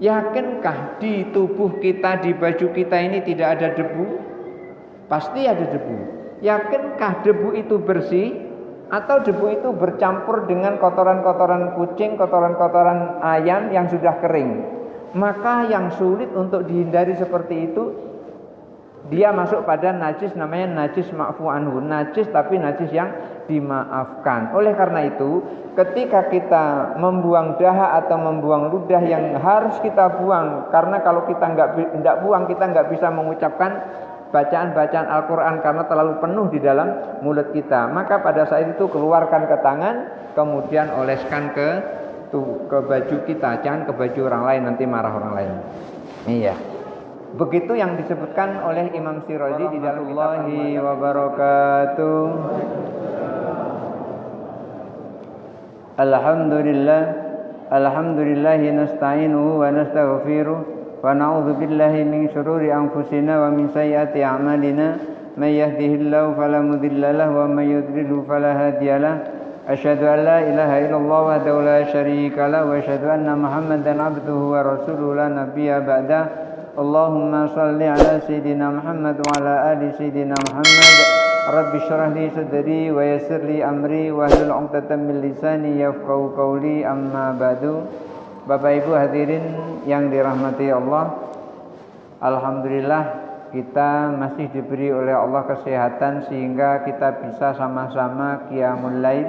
Yakinkah di tubuh kita, di baju kita ini tidak ada debu? Pasti ada debu. Yakinkah debu itu bersih? Atau debu itu bercampur dengan kotoran-kotoran kucing, kotoran-kotoran ayam yang sudah kering? Maka yang sulit untuk dihindari seperti itu, dia masuk pada najis, namanya najis ma'fu anhu, najis tapi najis yang dimaafkan. Oleh karena itu, ketika kita membuang dahak atau membuang ludah yang harus kita buang, karena kalau kita nggak buang, kita nggak bisa mengucapkan bacaan-bacaan Al-Quran karena terlalu penuh di dalam mulut kita. Maka pada saat itu keluarkan ke tangan, kemudian oleskan ke baju kita, jangan ke baju orang lain, nanti marah orang lain. Iya. Begitu yang disebutkan oleh Imam Syirazi di dalam Allahi wa barakatuh. Alhamdulillahi nasta'inuhu wa nastaghfiruh wa na'udzu billahi min syururi anfusina wa min sayyiati a'malina may yahdihillahu fala mudilla lahu wa may yudlilhu fala hadiyalah. Asyhadu an la ilaha illallah wahdahu la syarika lahu wa asyhadu anna Muhammadan abduhu wa rasuluhu la nabiyya ba'da. Allahumma salli ala sayyidina Muhammad wa ala ali sayyidina Muhammad. Rabbi syrah li sadri wa yassir li amri wahlul 'uqdatam min lisani yafqahu qawli, amma ba'du. Bapak Ibu hadirin yang dirahmati Allah, alhamdulillah kita masih diberi oleh Allah kesehatan sehingga kita bisa sama-sama qiyamul lail,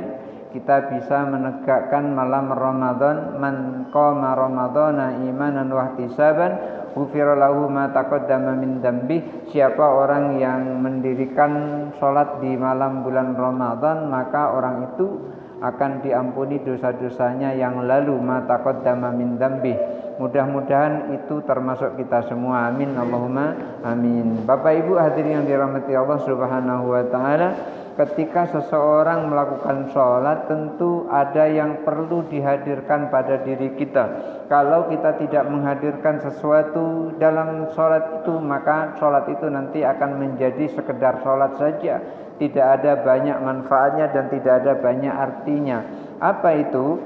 kita bisa menegakkan malam Ramadan. Man qama ramadhana imanan wa ihtisaban ghufira lahu ma taqaddama min dzambi. Siapa orang yang mendirikan salat di malam bulan Ramadan, maka orang itu akan diampuni dosa-dosanya yang lalu, ma taqaddama min dzambi. Mudah-mudahan itu termasuk kita semua. Amin Allahumma amin. Bapak Ibu hadirin yang dirahmati Allah Subhanahu wa taala, ketika seseorang melakukan sholat tentu ada yang perlu dihadirkan pada diri kita. Kalau kita tidak menghadirkan sesuatu dalam sholat itu, maka sholat itu nanti akan menjadi sekedar sholat saja, tidak ada banyak manfaatnya dan tidak ada banyak artinya. Apa itu?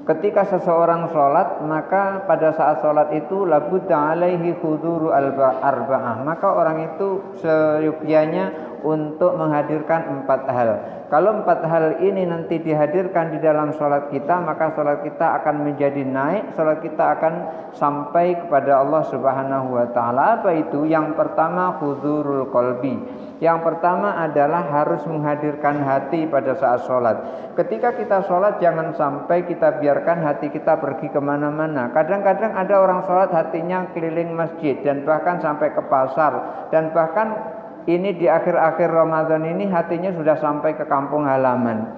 Ketika seseorang sholat, maka pada saat sholat itu labudda alaihi huduru arba'ah, maka orang itu seyogyanya untuk menghadirkan 4 hal. Kalau 4 hal ini nanti dihadirkan di dalam sholat kita, maka sholat kita akan menjadi naik, sholat kita akan sampai kepada Allah Subhanahu wa ta'ala. Apa itu? Yang pertama hudurul qalbi. Yang pertama adalah harus menghadirkan hati pada saat sholat. Ketika kita sholat jangan sampai kita biarkan hati kita pergi kemana-mana. Kadang-kadang ada orang sholat hatinya keliling masjid dan bahkan sampai ke pasar, dan bahkan ini di akhir-akhir Ramadan ini hatinya sudah sampai ke kampung halaman.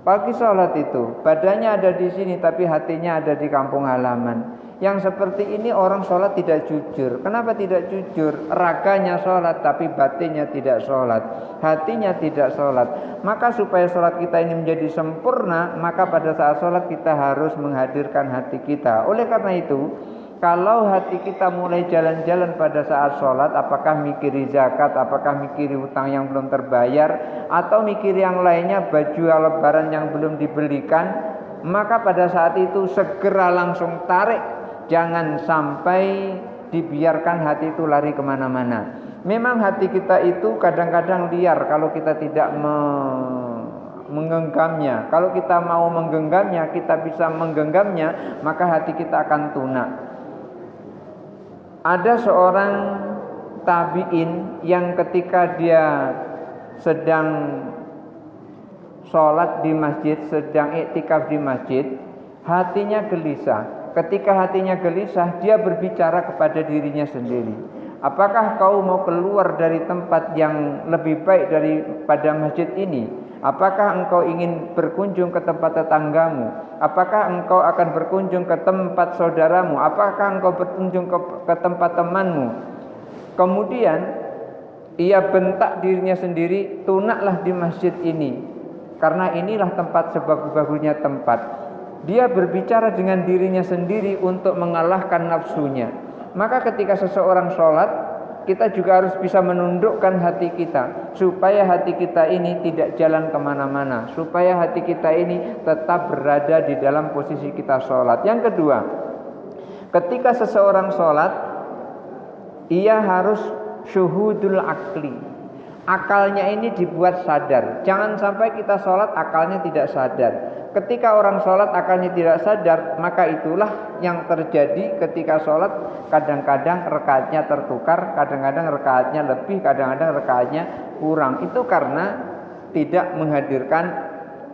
Pagi sholat itu badannya ada di sini tapi hatinya ada di kampung halaman. Yang seperti ini orang sholat tidak jujur. Kenapa tidak jujur? Raganya sholat tapi batinnya tidak sholat, hatinya tidak sholat. Maka supaya sholat kita ini menjadi sempurna, maka pada saat sholat kita harus menghadirkan hati kita. Oleh karena itu, kalau hati kita mulai jalan-jalan pada saat sholat, apakah mikiri zakat, apakah mikiri hutang yang belum terbayar, atau mikir yang lainnya, baju lebaran yang belum dibelikan, maka pada saat itu segera langsung tarik. Jangan sampai dibiarkan hati itu lari kemana-mana. Memang hati kita itu kadang-kadang liar kalau kita tidak menggenggamnya. Kalau kita mau menggenggamnya, kita bisa menggenggamnya, maka hati kita akan tunak. Ada seorang tabi'in yang ketika dia sedang sholat di masjid, sedang iktikaf di masjid, hatinya gelisah. Ketika hatinya gelisah, dia berbicara kepada dirinya sendiri. Apakah kau mau keluar dari tempat yang lebih baik daripada masjid ini? Apakah engkau ingin berkunjung ke tempat tetanggamu? Apakah engkau akan berkunjung ke tempat saudaramu? Apakah engkau berkunjung ke tempat temanmu? Kemudian ia bentak dirinya sendiri, tunaklah di masjid ini, karena inilah tempat sebagus-bagusnya tempat. Dia berbicara dengan dirinya sendiri untuk mengalahkan nafsunya. Maka ketika seseorang sholat, kita juga harus bisa menundukkan hati kita, supaya hati kita ini tidak jalan kemana-mana, supaya hati kita ini tetap berada di dalam posisi kita sholat. Yang kedua, Ketika seseorang sholat, ia harus syuhudul akli. Akalnya ini dibuat sadar. Jangan sampai kita sholat akalnya tidak sadar. Ketika orang sholat akalnya tidak sadar, maka itulah yang terjadi ketika sholat. Kadang-kadang rakaatnya tertukar, kadang-kadang rakaatnya lebih, kadang-kadang rakaatnya kurang. Itu karena tidak menghadirkan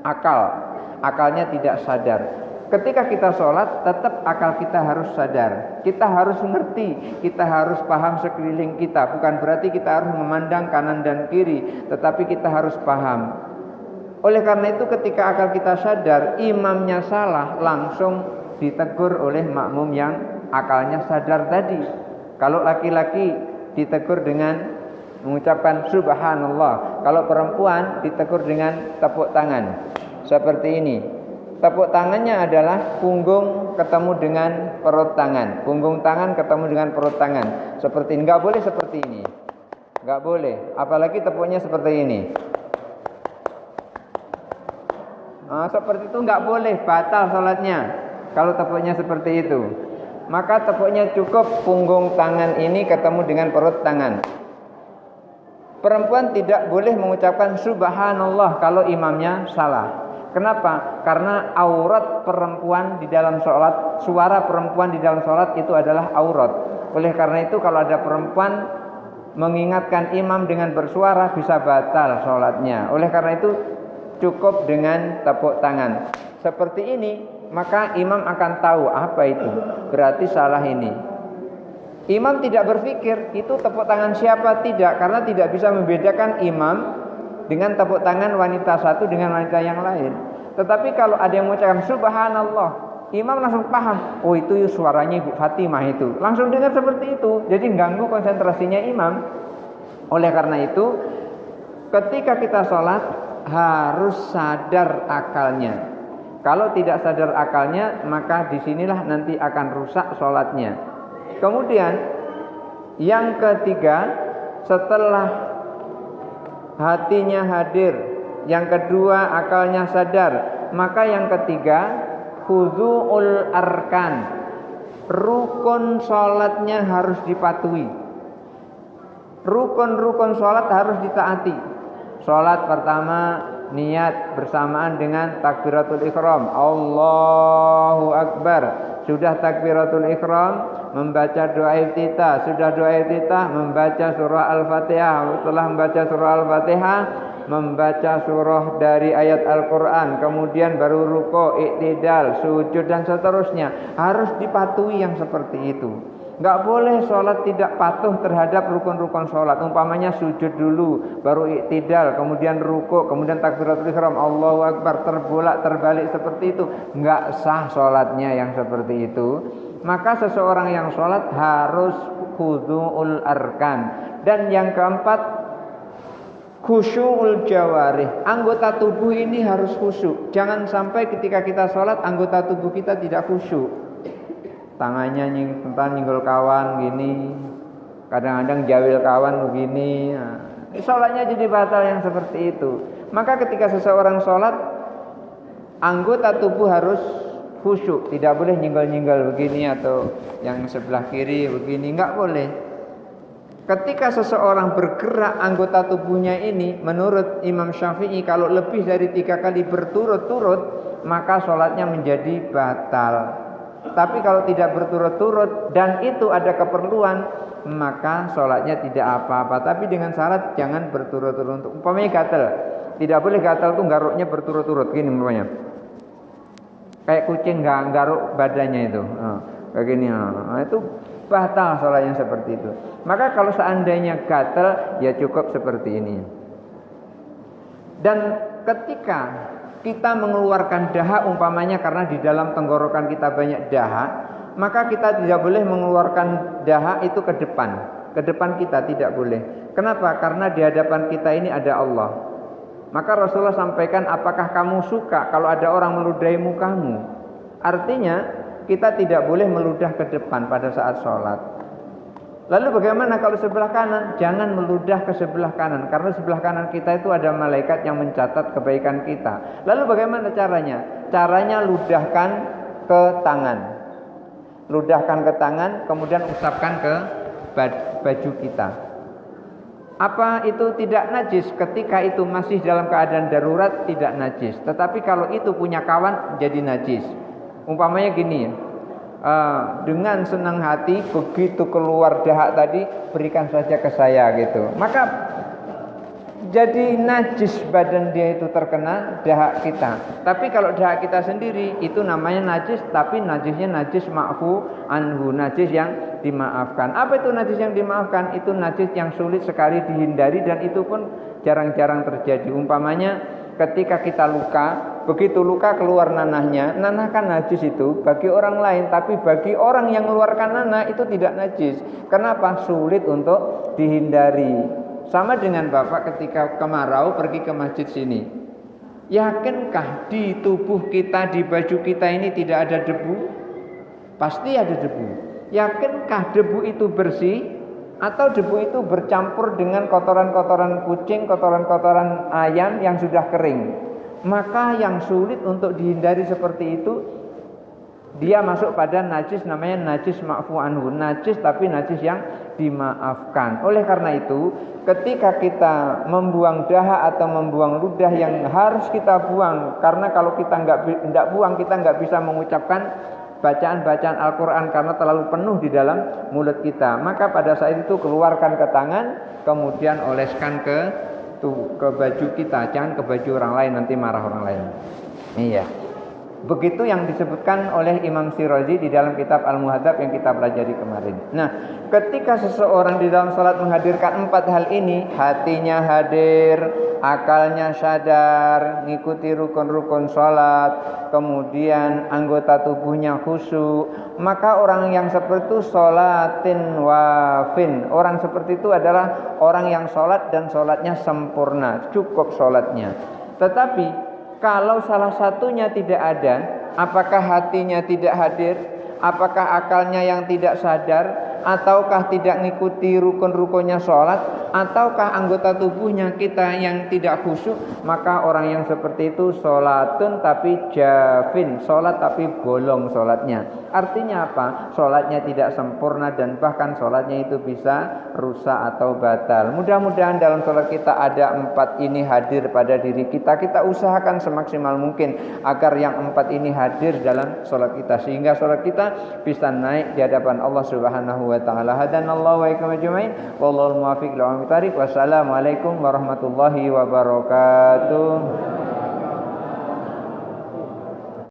akal. Akalnya tidak sadar. Ketika kita sholat, tetap akal kita harus sadar. Kita harus mengerti, kita harus paham sekeliling kita. Bukan berarti kita harus memandang kanan dan kiri, tetapi kita harus paham. Oleh karena itu ketika akal kita sadar, imamnya salah, langsung ditegur oleh makmum yang akalnya sadar tadi. Kalau laki-laki ditegur dengan mengucapkan subhanallah. Kalau perempuan ditegur dengan tepuk tangan. Seperti ini. Tepuk tangannya adalah punggung ketemu dengan perut tangan. Punggung tangan ketemu dengan perut tangan. Seperti ini. Nggak boleh seperti ini. Nggak boleh. Apalagi tepuknya seperti ini. Seperti itu nggak boleh. Batal sholatnya. Kalau tepuknya seperti itu. Maka tepuknya cukup punggung tangan ini ketemu dengan perut tangan. Perempuan tidak boleh mengucapkan subhanallah kalau imamnya salah. Kenapa? Karena aurat perempuan di dalam sholat, suara perempuan di dalam sholat itu adalah aurat. Oleh karena itu kalau ada perempuan mengingatkan imam dengan bersuara bisa batal sholatnya. Oleh karena itu cukup dengan tepuk tangan. Seperti ini maka imam akan tahu apa itu. Berarti salah ini. Imam tidak berpikir itu tepuk tangan siapa, tidak. Karena tidak bisa membedakan imam dengan tepuk tangan wanita satu dengan wanita yang lain. Tetapi kalau ada yang mengucapkan subhanallah, imam langsung paham, oh itu suaranya Ibu Fatimah itu. Langsung dengar seperti itu. Jadi ganggu konsentrasinya imam. Oleh karena itu, ketika kita sholat harus sadar akalnya. Kalau tidak sadar akalnya, maka disinilah nanti akan rusak sholatnya. Kemudian yang ketiga, setelah hatinya hadir, yang kedua akalnya sadar, maka yang ketiga khudu'ul arkan, rukun sholatnya harus dipatuhi. Rukun-rukun sholat harus ditaati. Sholat pertama niat bersamaan dengan takbiratul ihram, Allahu Akbar. Sudah takbiratul ihram, membaca doa iftitah. Sudah doa iftitah, membaca surah Al-Fatihah. Setelah membaca surah Al-Fatihah, membaca surah dari ayat Al-Quran. Kemudian baru ruku, iktidal, sujud dan seterusnya. Harus dipatuhi yang seperti itu. Enggak boleh sholat tidak patuh terhadap rukun-rukun sholat. Umpamanya sujud dulu, baru iktidal, kemudian ruku, kemudian takbiratul ihram, Allahu Akbar, terbolak terbalik seperti itu. Enggak sah sholatnya yang seperti itu. Maka seseorang yang sholat harus khudu'ul arkan. Dan yang keempat, khusyu'ul jawarih. Anggota tubuh ini harus khusyuk. Jangan sampai ketika kita sholat anggota tubuh kita tidak khusyuk. Tangannya nyenggol kawan gini, kadang-kadang jawil kawan begini. Sholatnya jadi batal yang seperti itu. Maka ketika seseorang sholat, anggota tubuh harus khusyuk. Tidak boleh nyenggol-nyenggol begini atau yang sebelah kiri begini, enggak boleh. Ketika seseorang bergerak anggota tubuhnya ini, menurut Imam Syafi'i, kalau lebih dari 3 kali berturut-turut, maka sholatnya menjadi batal. Tapi kalau tidak berturut-turut dan itu ada keperluan, maka sholatnya tidak apa-apa. Tapi dengan syarat jangan berturut-turut. Umpamanya gatal, tidak boleh gatal tuh garuknya berturut-turut gini umpamanya. Kayak kucing garuk badannya itu, kayak gini. Itu batal sholatnya seperti itu. Maka kalau seandainya gatal, ya cukup seperti ini. Dan ketika kita mengeluarkan dahak umpamanya karena di dalam tenggorokan kita banyak dahak, maka kita tidak boleh mengeluarkan dahak itu ke depan. Ke depan kita tidak boleh. Kenapa? Karena di hadapan kita ini ada Allah. Maka Rasulullah sampaikan, apakah kamu suka kalau ada orang meludahi mukamu? Artinya kita tidak boleh meludah ke depan pada saat sholat. Lalu bagaimana kalau sebelah kanan? Jangan meludah ke sebelah kanan, karena sebelah kanan kita itu ada malaikat yang mencatat kebaikan kita. Lalu bagaimana caranya? Caranya ludahkan ke tangan. ludahkan ke tangan, kemudian usapkan ke baju kita. Apa itu tidak najis? Ketika itu masih dalam keadaan darurat tidak najis. Tetapi kalau itu punya kawan jadi najis. Umpamanya gini ya, dengan senang hati begitu keluar dahak tadi berikan saja ke saya gitu, maka jadi najis badan dia itu terkena dahak kita. Tapi kalau dahak kita sendiri itu namanya najis, tapi najisnya najis ma'fu anhu, najis yang dimaafkan. Apa itu najis yang dimaafkan? Itu najis yang sulit sekali dihindari dan itu pun jarang-jarang terjadi. Umpamanya ketika kita luka, begitu luka keluar nanahnya, nanah kan najis itu bagi orang lain, tapi bagi orang yang mengeluarkan nanah itu tidak najis. Kenapa? Sulit untuk dihindari. Sama dengan Bapak ketika kemarau pergi ke masjid sini. Yakinkah di tubuh kita, di baju kita ini tidak ada debu? Pasti ada debu. Yakinkah debu itu bersih? Atau debu itu bercampur dengan kotoran-kotoran kucing, kotoran-kotoran ayam yang sudah kering? Maka yang sulit untuk dihindari seperti itu, dia masuk pada najis, namanya najis ma'fu anhu, najis tapi najis yang dimaafkan. Oleh karena itu, ketika kita membuang dahak atau membuang ludah yang harus kita buang, karena kalau kita nggak buang, kita nggak bisa mengucapkan bacaan-bacaan Al-Quran karena terlalu penuh di dalam mulut kita. Maka pada saat itu keluarkan ke tangan, kemudian oleskan ke baju kita, jangan ke baju orang lain, nanti marah orang lain. Iya. Begitu yang disebutkan oleh Imam Syirazi di dalam kitab Al-Muhadzab yang kita pelajari kemarin. Nah, ketika seseorang di dalam salat menghadirkan 4 hal ini, hatinya hadir, akalnya sadar, ngikuti rukun-rukun salat, kemudian anggota tubuhnya khusyuk, maka orang yang seperti itu sholatin wafin. Orang seperti itu adalah orang yang salat dan salatnya sempurna, cukup salatnya. Tetapi kalau salah satunya tidak ada, apakah hatinya tidak hadir, apakah akalnya yang tidak sadar, ataukah tidak mengikuti rukun-rukunnya sholat, ataukah anggota tubuhnya kita yang tidak khusyuk, maka orang yang seperti itu sholatun tapi jafin, sholat tapi bolong sholatnya. Artinya apa? Sholatnya tidak sempurna dan bahkan sholatnya itu bisa rusak atau batal. Mudah-mudahan dalam sholat kita ada 4 ini hadir pada diri kita. Kita usahakan semaksimal mungkin agar yang 4 ini hadir dalam sholat kita, sehingga sholat kita bisa naik di hadapan Allah Subhanahu wa taala. Hadanallahu wa iyyakum ajmain. Wallahul muwaffiq ila aqwamit thariq. Wassalamualaikum warahmatullahi wabarakatuh.